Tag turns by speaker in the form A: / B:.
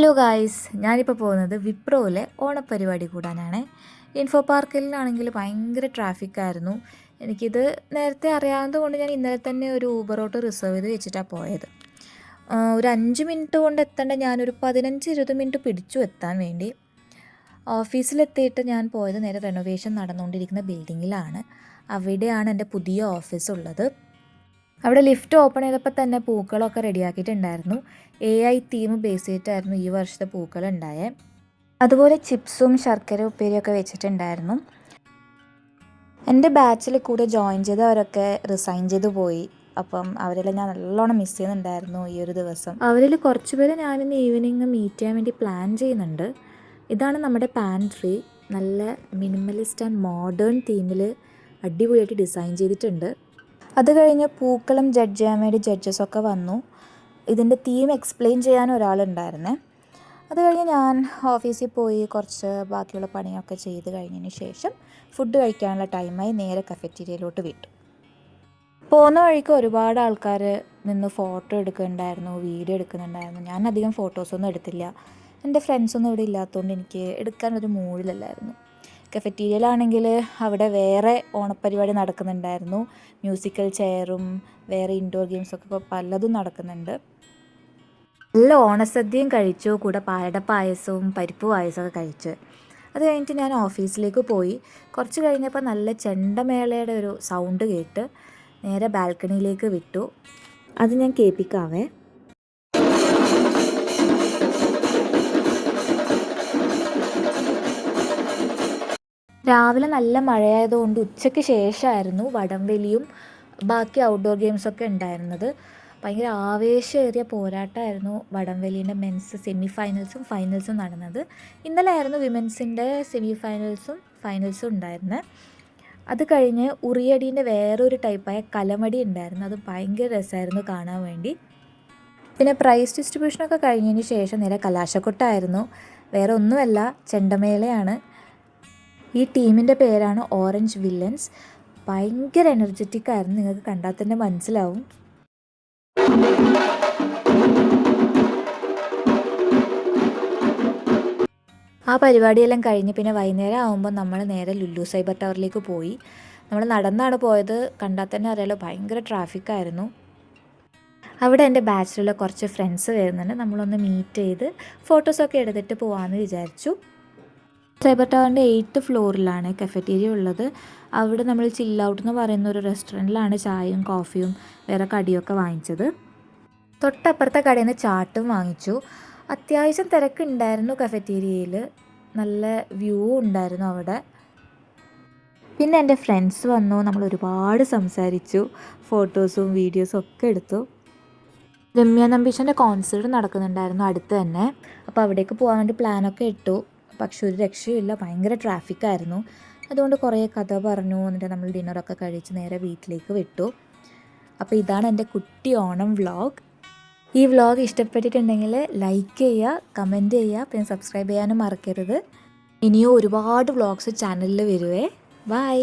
A: Hello guys, ഞാനിപ്പോൾ പോകുന്നത് വിപ്രോയിലെ ഓണപ്പരിപാടി കൂടാനാണ്. Info പാർക്കിലാണെങ്കിൽ ഭയങ്കര ട്രാഫിക്കായിരുന്നു. എനിക്കിത് നേരത്തെ അറിയാവുന്നത് കൊണ്ട് ഞാൻ ഇന്നലെ തന്നെ ഒരു ഊബർ ഓട്ടോ റിസർവ് ചെയ്ത് വെച്ചിട്ടാണ് പോയത്. ഒരു 5 മിനിറ്റ് കൊണ്ട് എത്തേണ്ട ഞാനൊരു 15-20 മിനിറ്റ് പിടിച്ചു എത്താൻ വേണ്ടി. ഓഫീസിലെത്തിയിട്ട് ഞാൻ പോയത് നേരെ റെനോവേഷൻ നടന്നുകൊണ്ടിരിക്കുന്ന ബിൽഡിങ്ങിലാണ്. അവിടെയാണ് എൻ്റെ പുതിയ ഓഫീസ് ഉള്ളത്. അവിടെ ലിഫ്റ്റ് ഓപ്പൺ ചെയ്തപ്പോൾ തന്നെ പൂക്കളൊക്കെ റെഡിയാക്കിയിട്ടുണ്ടായിരുന്നു. AI തീം ബേസ് ചെയ്തിട്ടായിരുന്നു ഈ വർഷത്തെ പൂക്കൾ ഉണ്ടായത്. അതുപോലെ ചിപ്സും ശർക്കര ഉപ്പേരിയൊക്കെ വെച്ചിട്ടുണ്ടായിരുന്നു. എൻ്റെ ബാച്ചിൽ കൂടെ ജോയിൻ ചെയ്തവരൊക്കെ റിസൈൻ ചെയ്തു പോയി. അപ്പം അവരെല്ലാം ഞാൻ നല്ലോണം മിസ് ചെയ്യുന്നുണ്ടായിരുന്നു ഈ ഒരു ദിവസം. അവരിൽ കുറച്ച് പേര് ഞാനിന്ന് ഈവനിങ് മീറ്റ് ചെയ്യാൻ വേണ്ടി പ്ലാൻ ചെയ്യുന്നുണ്ട്. ഇതാണ് നമ്മുടെ പാൻട്രി. നല്ല മിനിമലിസ്റ്റ് ആൻഡ് മോഡേൺ തീമിൽ അടിപൊളിയായിട്ട് ഡിസൈൻ ചെയ്തിട്ടുണ്ട്. അത് കഴിഞ്ഞ് പൂക്കളും ജഡ്ജ് ചെയ്യാൻ വേണ്ടി ജഡ്ജസൊക്കെ വന്നു. ഇതിൻ്റെ തീം എക്സ്പ്ലെയിൻ ചെയ്യാൻ ഒരാളുണ്ടായിരുന്നേ. അത് കഴിഞ്ഞ് ഞാൻ ഓഫീസിൽ പോയി കുറച്ച് ബാക്കിയുള്ള പണിയൊക്കെ ചെയ്ത് കഴിഞ്ഞതിന് ശേഷം ഫുഡ് കഴിക്കാനുള്ള ടൈമായി നേരെ കഫറ്റീരിയയിലോട്ട് വിട്ടു. പോകുന്ന വഴിക്ക് ഒരുപാട് ആൾക്കാർ നിന്ന് ഫോട്ടോ എടുക്കുന്നുണ്ടായിരുന്നു, വീഡിയോ എടുക്കുന്നുണ്ടായിരുന്നു. ഞാൻ അധികം ഫോട്ടോസൊന്നും എടുത്തില്ല. എൻ്റെ ഫ്രണ്ട്സൊന്നും ഇവിടെ ഇല്ലാത്തതുകൊണ്ട് എനിക്ക് എടുക്കാനൊരു മൂഡിലല്ലായിരുന്നു. കഫറ്റീരിയയിലാണെങ്കിൽ അവിടെ വേറെ ഓണപ്പരിപാടി നടക്കുന്നുണ്ടായിരുന്നു. മ്യൂസിക്കൽ ചെയറും വേറെ ഇൻഡോർ ഗെയിംസൊക്കെ ഇപ്പോൾ പലതും നടക്കുന്നുണ്ട്. നല്ല ഓണസദ്യയും കഴിച്ചു, കൂടെ പാലട പായസവും പരിപ്പ് പായസമൊക്കെ കഴിച്ച്. അത് കഴിഞ്ഞിട്ട് ഞാൻ ഓഫീസിലേക്ക് പോയി. കുറച്ച് കഴിഞ്ഞപ്പോൾ നല്ല ചെണ്ടമേളയുടെ ഒരു സൗണ്ട് കേട്ട് നേരെ ബാൽക്കണിയിലേക്ക് വിട്ടു. അത് ഞാൻ കേൾപ്പിക്കാവേ. രാവിലെ നല്ല മഴയായതുകൊണ്ട് ഉച്ചയ്ക്ക് ശേഷമായിരുന്നു വടംവലിയും ബാക്കി ഔട്ട്ഡോർ ഗെയിംസൊക്കെ ഉണ്ടായിരുന്നത്. ഭയങ്കര ആവേശമേറിയ പോരാട്ടമായിരുന്നു വടംവലീൻ്റെ മെൻസ് സെമി ഫൈനൽസും നടന്നത്. ഇന്നലെ ആയിരുന്നു വിമൻസിൻ്റെ സെമി ഫൈനൽസും ഉണ്ടായിരുന്നത്. അത് കഴിഞ്ഞ് ഉറിയടീൻ്റെ വേറൊരു ടൈപ്പായ കലമടി ഉണ്ടായിരുന്നു. അത് ഭയങ്കര രസമായിരുന്നു കാണാൻ വേണ്ടി. പിന്നെ പ്രൈസ് ഡിസ്ട്രിബ്യൂഷനൊക്കെ കഴിഞ്ഞതിന് ശേഷം നേരെ കലാശക്കൊട്ടായിരുന്നു. വേറെ ഒന്നുമല്ല, ചെണ്ടമേളയാണ്. ഈ ടീമിൻ്റെ പേരാണ് ഓറഞ്ച് വില്ലൻസ്. ഭയങ്കര എനർജറ്റിക് ആയിരുന്നു, നിങ്ങൾക്ക് കണ്ടാൽ തന്നെ മനസ്സിലാവും. ആ പരിപാടിയെല്ലാം കഴിഞ്ഞ് പിന്നെ വൈകുന്നേരം ആകുമ്പോൾ നമ്മൾ നേരെ ലുലു സൈബർ ടവറിലേക്ക് പോയി. നമ്മൾ നടന്നാണ് പോയത്. കണ്ടാൽ തന്നെ അറിയാലോ, ഭയങ്കര ട്രാഫിക്കായിരുന്നു. അവിടെ എൻ്റെ ബാച്ചിലുള്ള കുറച്ച് ഫ്രണ്ട്സ് വരുന്നുണ്ട്. നമ്മളൊന്ന് മീറ്റ് ചെയ്ത് ഫോട്ടോസൊക്കെ എടുത്തിട്ട് പോകാമെന്ന് വിചാരിച്ചു. സൈബർ ടവറിൻ്റെ 8th ഫ്ലോറിലാണ് കഫറ്റീരിയ ഉള്ളത്. അവിടെ നമ്മൾ ചിൽ ഔട്ട് എന്ന് പറയുന്ന ഒരു റെസ്റ്റോറൻറ്റിലാണ് ചായയും കോഫിയും വേറെ കടിയൊക്കെ വാങ്ങിച്ചത്. തൊട്ടപ്പുറത്തെ കടയിൽ നിന്ന് ചാട്ടും വാങ്ങിച്ചു. അത്യാവശ്യം തിരക്കുണ്ടായിരുന്നു കഫറ്റീരിയയിൽ. നല്ല വ്യൂ ഉണ്ടായിരുന്നു അവിടെ. പിന്നെ എൻ്റെ ഫ്രണ്ട്സ് വന്നു. നമ്മൾ ഒരുപാട് സംസാരിച്ചു, ഫോട്ടോസും വീഡിയോസും ഒക്കെ എടുത്തു. രമ്യ നമ്പീശൻ്റെ കോൺസേർട്ട് നടക്കുന്നുണ്ടായിരുന്നു അടുത്ത് തന്നെ. അപ്പോൾ അവിടേക്ക് പോകാൻ വേണ്ടി പ്ലാനൊക്കെ ഇട്ടു. പക്ഷെ ഒരു രക്ഷയില്ല, ഭയങ്കര ട്രാഫിക്കായിരുന്നു. അതുകൊണ്ട് കുറേ കഥ പറഞ്ഞു. എന്നിട്ട് നമ്മൾ ഡിന്നറൊക്കെ കഴിച്ച് നേരെ വീട്ടിലേക്ക് വിട്ടു. അപ്പോൾ ഇതാണ് എൻ്റെ കുട്ടി ഓണം വ്ളോഗ്. ഈ വ്ളോഗ് ഇഷ്ടപ്പെട്ടിട്ടുണ്ടെങ്കിൽ ലൈക്ക് ചെയ്യുക, കമൻറ്റ് ചെയ്യുക, പിന്നെ സബ്സ്ക്രൈബ് ചെയ്യാനും മറക്കരുത്. ഇനിയും ഒരുപാട് വ്ളോഗ്സ് ചാനലിൽ വരുവേ. ബൈ.